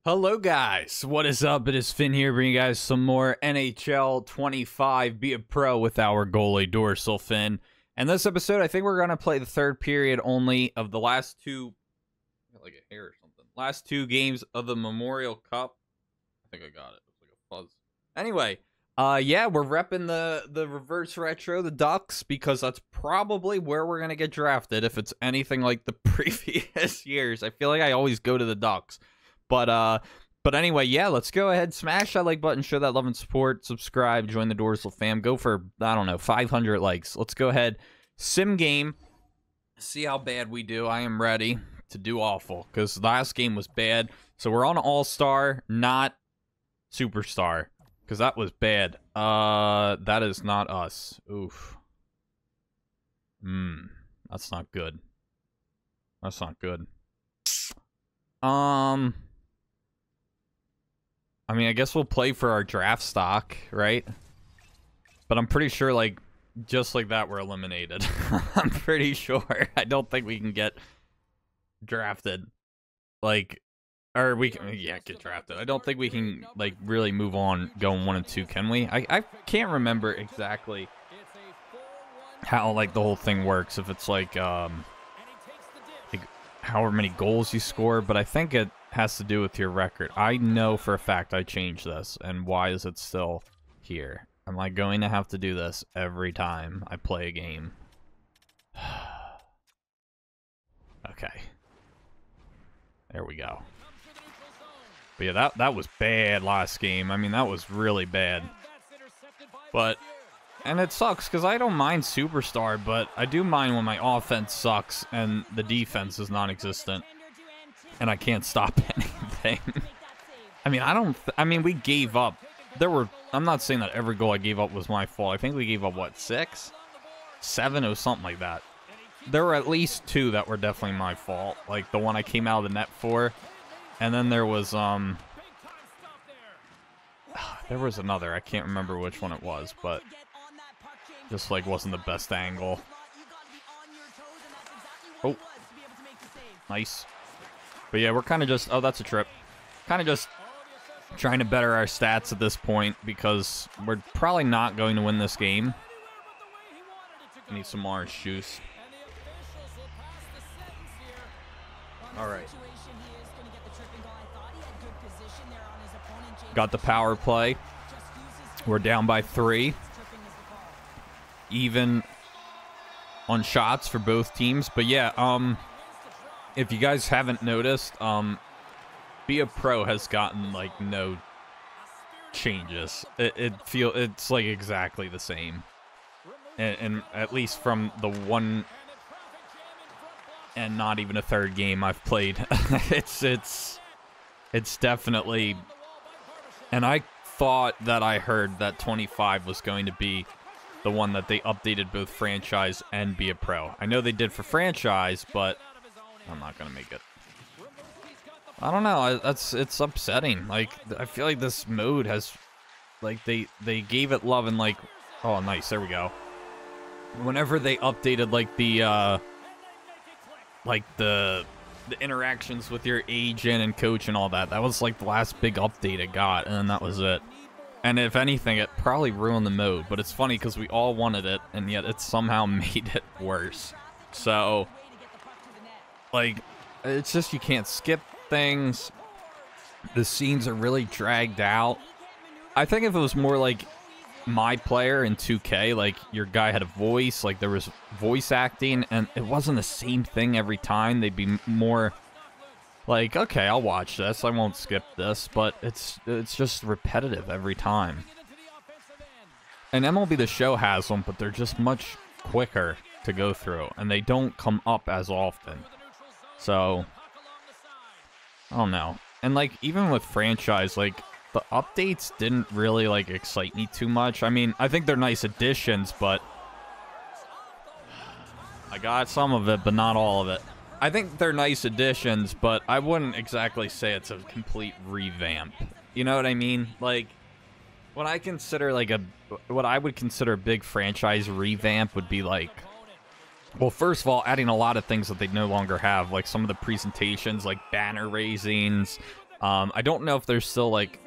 Hello guys, what is up? It is Finn here bringing you guys some more NHL 25 Be a Pro with our goalie Dorsal Finn. And this episode, I think we're going to play the third period only of the last two, like a hair or something, last two games of the Memorial Cup. I think I got it. It's like a fuzz. Anyway, yeah, we're repping the reverse retro, the Ducks, because that's probably where we're going to get drafted if it's anything like the previous years. I feel like I always go to the Ducks. But anyway, yeah, let's go ahead, smash that like button, show that love and support, subscribe, join the Dorsal fam, go for, I don't know, 500 likes. Let's go ahead, sim game, see how bad we do. I am ready to do awful, because last game was bad. So we're on All-Star, not Superstar, because that was bad. That is not us. Oof. That's not good. That's not good. I mean, I guess we'll play for our draft stock, right? But I'm pretty sure, like, just like that, we're eliminated. I'm pretty sure. I don't think we can get drafted. Like, or we can, yeah, get drafted. I don't think we can, like, really move on going 1 and 2, can we? I can't remember exactly how, like, the whole thing works. If it's, like however many goals you score, but I think it has to do with your record. I know for a fact I changed this, and why is it still here? Am I going to have to do this every time I play a game? Okay. There we go. But yeah, that was bad last game. I mean, that was really bad. But, and it sucks, because I don't mind Superstar, but I do mind when my offense sucks and the defense is non-existent. And I can't stop anything. I mean, I mean, we gave up. I'm not saying that every goal I gave up was my fault. I think we gave up, what, 6? 7 or something like that. There were at least 2 that were definitely my fault. Like, the one I came out of the net for. And then there was, there was another. I can't remember which one it was, but just, like, wasn't the best angle. Oh. Nice. But yeah, we're kind of just... Oh, that's a trip. Kind of just trying to better our stats at this point because we're probably not going to win this game. Need some orange juice. All right. Got the power play. We're down by 3. Even on shots for both teams. But yeah, if you guys haven't noticed, Be a Pro has gotten, like, no changes. It's like exactly the same. And at least from the one and not even a third game I've played. it's definitely, and I thought that I heard that 25 was going to be the one that they updated both franchise and Be a Pro. I know they did for franchise, but I'm not gonna make it. I don't know. It's upsetting. Like, I feel like this mode has, like, they gave it love and, like, oh, nice. There we go. Whenever they updated, like, the interactions with your agent and coach and all that, that was like the last big update it got, and then that was it. And if anything, it probably ruined the mode. But it's funny because we all wanted it, and yet it somehow made it worse. So, like, it's just you can't skip things. The scenes are really dragged out. I think if it was more like my player in 2K, like your guy had a voice, like there was voice acting, and it wasn't the same thing every time. They'd be more like, okay, I'll watch this. I won't skip this, but it's just repetitive every time. And MLB The Show has them, but they're just much quicker to go through, and they don't come up as often. So, I don't know. And, like, even with franchise, like, the updates didn't really, like, excite me too much. I mean, I think they're nice additions, but I got some of it, but not all of it. I think they're nice additions, but I wouldn't exactly say it's a complete revamp. You know what I mean? Like, when I consider, like, what I would consider a big franchise revamp would be, like, well, first of all, adding a lot of things that they no longer have, like some of the presentations, like banner raisings, I don't know if there's still, like,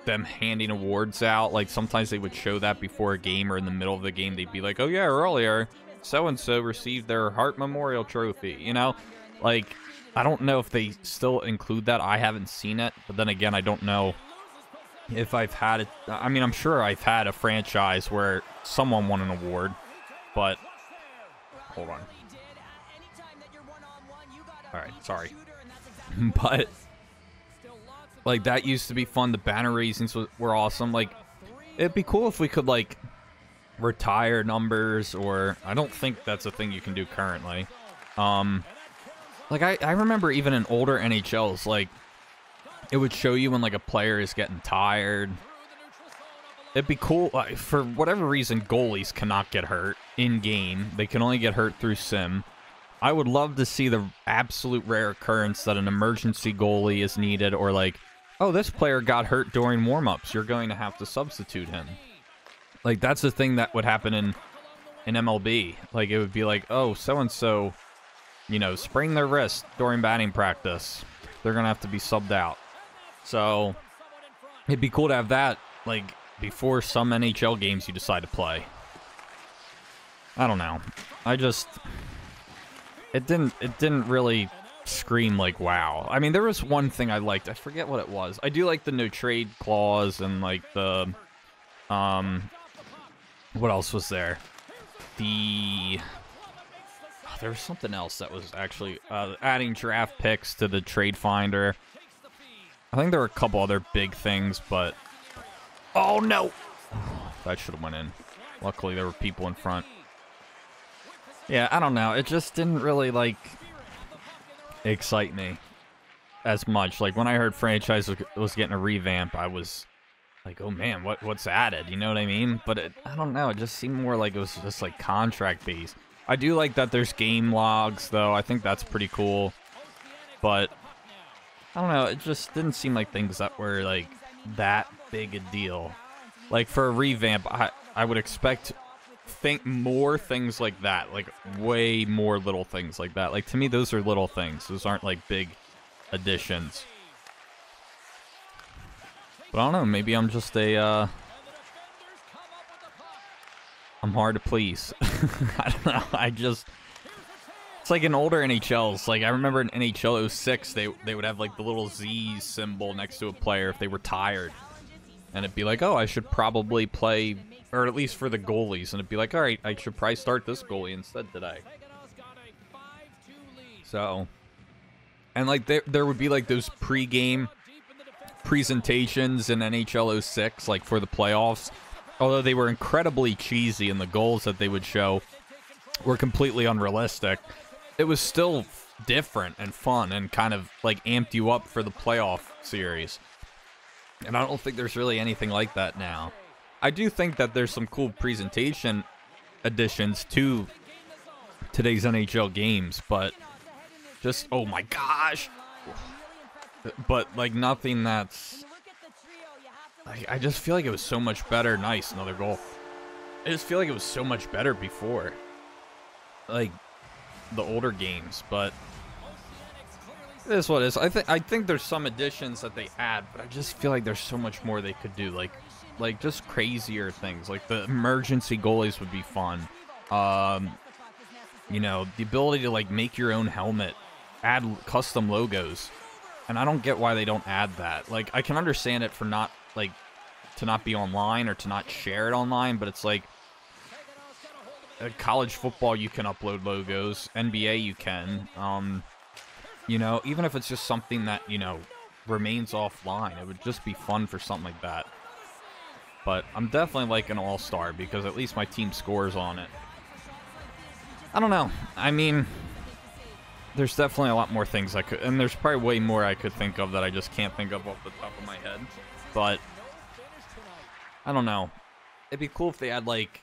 them handing awards out. Like, sometimes they would show that before a game or in the middle of the game. They'd be like, oh, yeah, earlier, so-and-so received their Hart Memorial Trophy, you know? Like, I don't know if they still include that. I haven't seen it. But then again, I don't know if I've had it. I mean, I'm sure I've had a franchise where someone won an award. But, hold on. All right, sorry. But, like, that used to be fun. The banner raisings were awesome. Like, it'd be cool if we could, like, retire numbers, or I don't think that's a thing you can do currently. Like, I remember even in older NHLs, like, it would show you when, like, a player is getting tired. It'd be cool. For whatever reason, goalies cannot get hurt in-game. They can only get hurt through sim. I would love to see the absolute rare occurrence that an emergency goalie is needed, or, like, oh, this player got hurt during warm-ups. You're going to have to substitute him. Like, that's the thing that would happen in MLB. Like, it would be like, oh, so-and-so, you know, sprained their wrist during batting practice. They're going to have to be subbed out. So, it'd be cool to have that, like, before some NHL games you decide to play. I don't know. It didn't really scream like, wow. I mean, there was one thing I liked. I forget what it was. I do like the no trade clause and, like, the, what else was there? There was something else that was actually adding draft picks to the trade finder. I think there were a couple other big things, but oh no, that should have went in. Luckily, there were people in front. Yeah, I don't know. It just didn't really, like, excite me as much. Like, when I heard franchise was getting a revamp, I was like, oh man, what's added? You know what I mean? But I don't know. It just seemed more like it was just, like, contract based. I do like that there's game logs, though. I think that's pretty cool. But I don't know. It just didn't seem like things that were, like, that big a deal. Like, for a revamp, I would expect more things like that. Like, way more little things like that. Like, to me, those are little things. Those aren't, like, big additions. But I don't know. Maybe I'm just a, I'm hard to please. I don't know. It's like in older NHLs. Like, I remember in NHL 06, they would have, like, the little Z symbol next to a player if they were tired. And it'd be like, oh, I should probably play, or at least for the goalies. And it'd be like, all right, I should probably start this goalie instead today. So, and, like, there would be, like, those pre-game presentations in NHL 06, like, for the playoffs. Although they were incredibly cheesy and the goals that they would show were completely unrealistic, it was still different and fun and kind of, like, amped you up for the playoff series. And I don't think there's really anything like that now. I do think that there's some cool presentation additions to today's NHL games, but just, oh my gosh. But, like, nothing that's... I just feel like it was so much better. Nice, another goal. I just feel like it was so much better before. Like, the older games, but it is what it is. I think there's some additions that they add, but I just feel like there's so much more they could do. Like just crazier things. Like, the emergency goalies would be fun. You know, the ability to, like, make your own helmet, add custom logos. And I don't get why they don't add that. Like, I can understand it for not, like, to not be online or to not share it online, but it's like, college football, you can upload logos. NBA, you can. You know, even if it's just something that, you know, remains offline, it would just be fun for something like that. But I'm definitely like an all-star because at least my team scores on it. I don't know. I mean, there's definitely a lot more things I could, and there's probably way more I could think of that I just can't think of off the top of my head. But I don't know. It'd be cool if they had, like,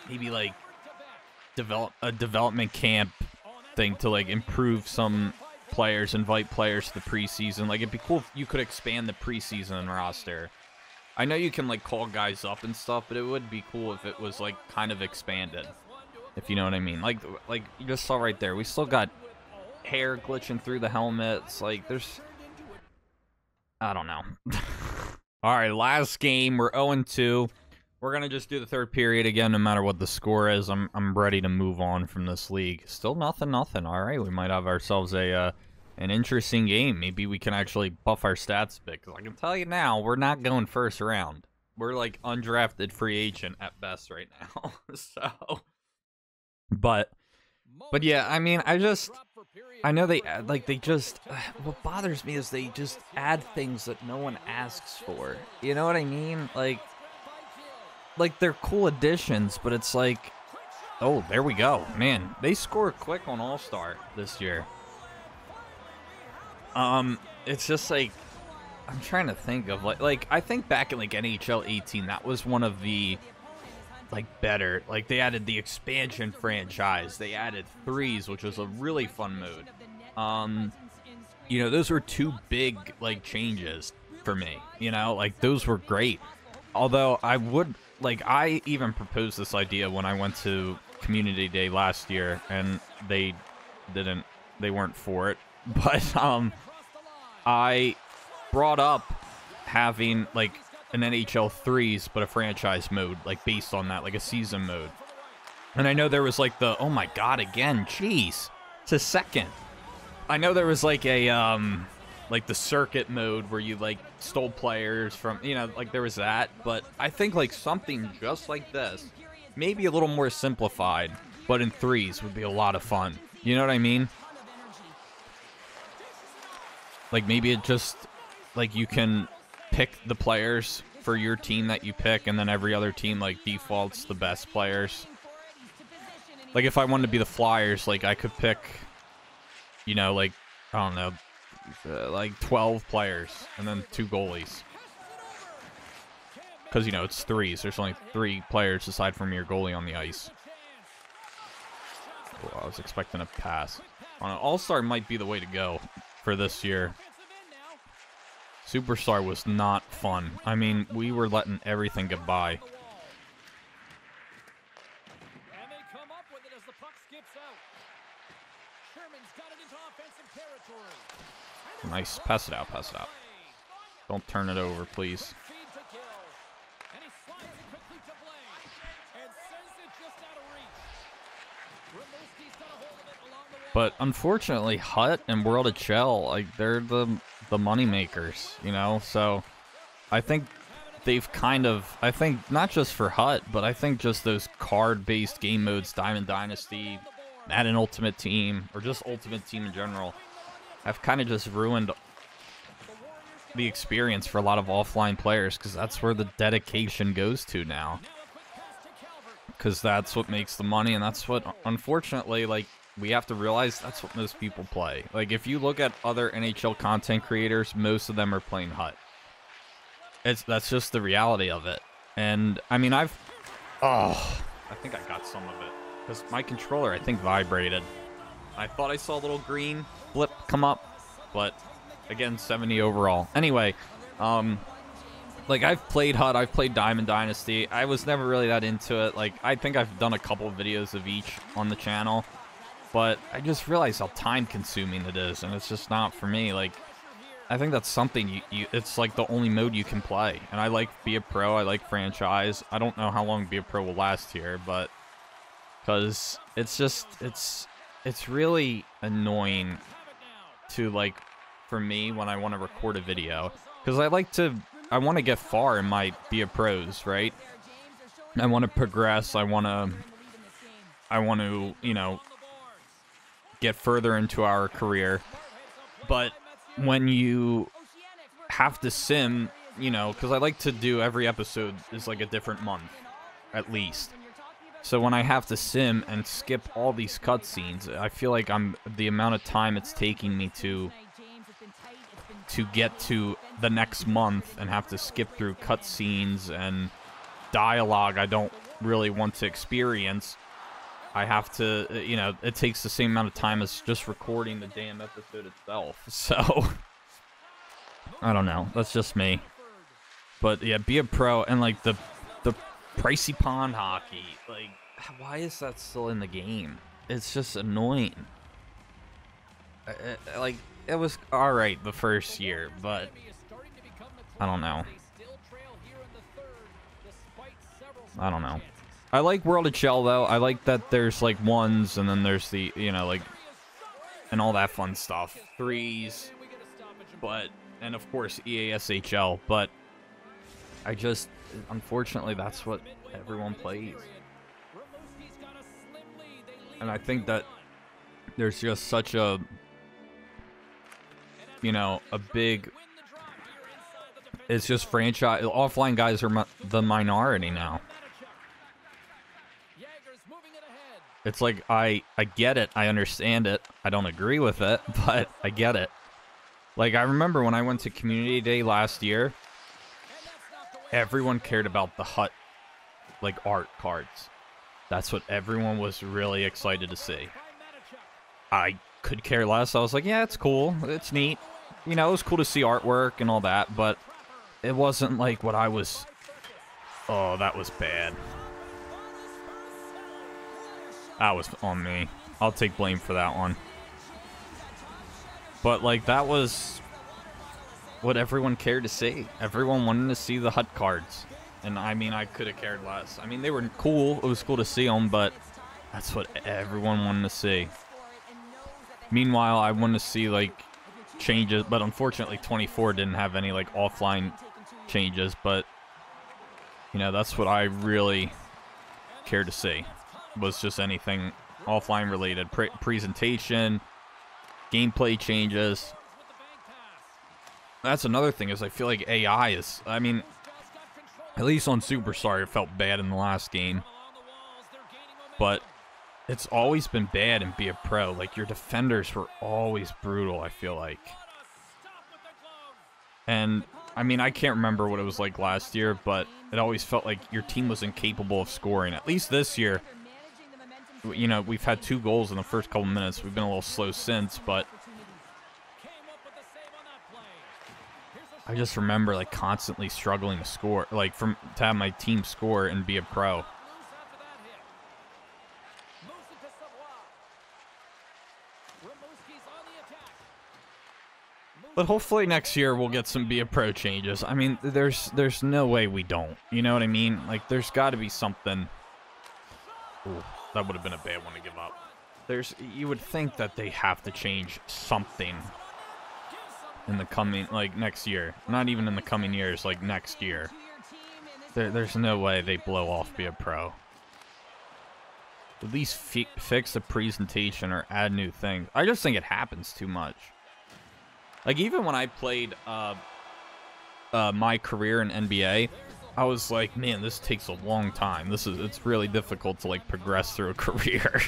maybe, like, a development camp thing to, like, improve some players, invite players to the preseason. Like, it'd be cool if you could expand the preseason roster. I know you can, like, call guys up and stuff, but it would be cool if it was, like, kind of expanded, if you know what I mean. Like you just saw right there, we still got hair glitching through the helmets. Like, there's I don't know. All right, last game. We're 0-2. We're gonna just do the third period again, no matter what the score is. I'm ready to move on from this league. Still nothing. All right, we might have ourselves a an interesting game. Maybe we can actually buff our stats a bit. Because I can tell you now, we're not going first round. We're like undrafted free agent at best right now. So, but yeah, I mean, I know they just what bothers me is they just add things that no one asks for. You know what I mean? Like they're cool additions, but it's like, oh, there we go. Man, they score quick on All-Star this year. It's just like, I'm trying to think of like I think back in like NHL 18, that was one of the like better, like they added the expansion franchise. They added threes, which was a really fun mode. You know, those were two big like changes for me. You know, like those were great. Although I would like, I even proposed this idea when I went to Community Day last year, and they weren't for it. But I brought up having like an NHL threes, but a franchise mode, like based on that, like a season mode. And I know there was like the, oh my god, again, jeez, it's a second. I know there was like a like the circuit mode where you like stole players from, you know, like there was that. But I think like something just like this, maybe a little more simplified, but in threes would be a lot of fun. You know what I mean? Like maybe it just, like you can pick the players for your team that you pick, and then every other team like defaults the best players. Like if I wanted to be the Flyers, like I could pick, you know, like, I don't know, like 12 players and then 2 goalies. Because, you know, it's threes. There's only 3 players aside from your goalie on the ice. Oh, I was expecting a pass. On an All-Star might be the way to go for this year. Superstar was not fun. I mean, we were letting everything get by. Nice. Pass it out. Pass it out. Don't turn it over, please. But unfortunately, Hut and World of Shell, like they're the money makers, you know. So I think they've kind of, I think not just for Hut, but I think just those card-based game modes, Diamond Dynasty, Madden Ultimate Team, or just Ultimate Team in general, have kind of just ruined the experience for a lot of offline players, because that's where the dedication goes to now. Because that's what makes the money, and that's what, unfortunately, like, we have to realize that's what most people play. Like, if you look at other NHL content creators, most of them are playing Hut. That's just the reality of it. And, I mean, I think I got some of it. Because my controller, I think, vibrated. I thought I saw a little green blip come up, but again, 70 overall. Anyway, like I've played Hut, I've played Diamond Dynasty. I was never really that into it. Like I think I've done a couple of videos of each on the channel, but I just realized how time consuming it is, and it's just not for me. Like I think that's something it's like the only mode you can play. And I like Be a Pro, I like franchise. I don't know how long Be a Pro will last here, but because it's just it's really annoying to, like, for me when I want to record a video, because I want to get far in my Be a Pros, right? I want to progress. I want to, you know, get further into our career. But when you have to sim, you know, because I like to do every episode is like a different month, at least. So when I have to sim and skip all these cutscenes, I feel like the amount of time it's taking me to get to the next month and have to skip through cutscenes and dialogue I don't really want to experience. I have to, you know, it takes the same amount of time as just recording the damn episode itself. So, I don't know. That's just me. But yeah, Be a Pro, and like the pricey pond hockey, like, why is that still in the game? It's just annoying. Like, it was alright the first year, but I don't know. I don't know. I like World of Shell, though. I like that there's, like, ones, and then there's the, you know, like, and all that fun stuff. Threes, but, and of course, EASHL, but I just, unfortunately, that's what everyone plays. And I think that there's just such a, you know, a big, it's just franchise, offline guys are the minority now. It's like, I get it, I understand it, I don't agree with it, but I get it. Like, I remember when I went to Community Day last year, everyone cared about the hut, like, art cards. That's what everyone was really excited to see. I could care less. I was like, yeah, it's cool, it's neat. You know, it was cool to see artwork and all that, but it wasn't like what I was... Oh, that was bad. That was on me. I'll take blame for that one. But, like, that was what everyone cared to see. Everyone wanted to see the hut cards. And, I mean, I could have cared less. I mean, they were cool. It was cool to see them, but that's what everyone wanted to see. Meanwhile, I wanted to see, like, changes. But, unfortunately, 24 didn't have any, like, offline changes. But, you know, that's what I really cared to see. Was just anything offline related. Presentation, gameplay changes. That's another thing, is I feel like AI is, I mean, at least on Superstar it felt bad in the last game, but it's always been bad in Be a Pro. Like, your defenders were always brutal, I feel like. And I mean, I can't remember what it was like last year, but it always felt like your team was incapable of scoring. At least this year, you know, we've had 2 goals in the first couple minutes. We've been a little slow since, but I just remember, like, constantly struggling to score, like, to have my team score and be a pro. But hopefully next year we'll get some Be a Pro changes. I mean, there's no way we don't. You know what I mean? Like, there's got to be something. Ooh. That would have been a bad one to give up. You would think that they have to change something in the coming, like, next year. Not even in the coming years, like, next year. There's no way they blow off Be a Pro. At least fix the presentation or add new things. I just think it happens too much. Like, even when I played my career in NBA, I was like, man, this takes a long time. It's really difficult to, like, progress through a career.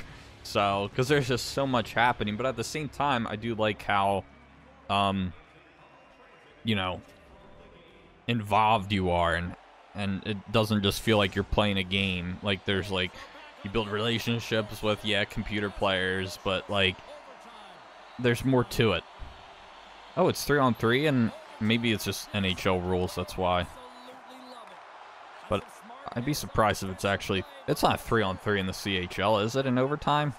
So, because there's just so much happening. But at the same time, I do like how, you know, involved you are, and it doesn't just feel like you're playing a game. Like, there's, like, you build relationships with, yeah, computer players, but, like, there's more to it. Oh, it's 3-on-3, and maybe it's just NHL rules, that's why. But I'd be surprised if it's actually... It's not 3-on-3 in the CHL, is it, in overtime?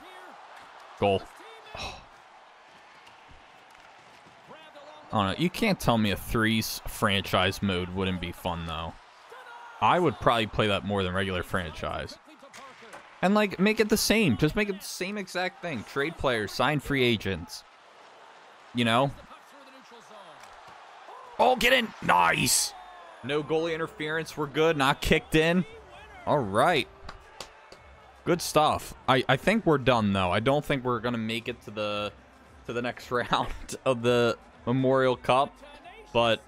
Goal. Oh. I don't know. You can't tell me a threes franchise mode wouldn't be fun, though. I would probably play that more than regular franchise. And, like, make it the same. Just make it the same exact thing. Trade players, sign free agents. You know? Oh, get in! Nice! No goalie interference. We're good. Not kicked in. All right. Good stuff. I think we're done, though. I don't think we're going to make it to the next round of the Memorial Cup. But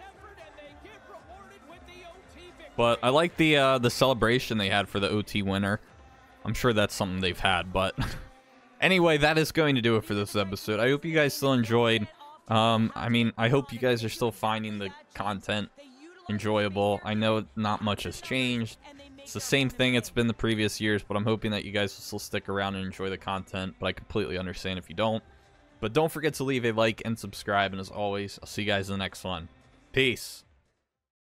I like the celebration they had for the OT winner. I'm sure that's something they've had. But anyway, that is going to do it for this episode. I hope you guys still enjoyed. I mean, I hope you guys are still finding the content enjoyable. I know not much has changed. It's the same thing it's been the previous years, but I'm hoping that you guys will still stick around and enjoy the content, but I completely understand if you don't. But don't forget to leave a like and subscribe, and as always, I'll see you guys in the next one. Peace.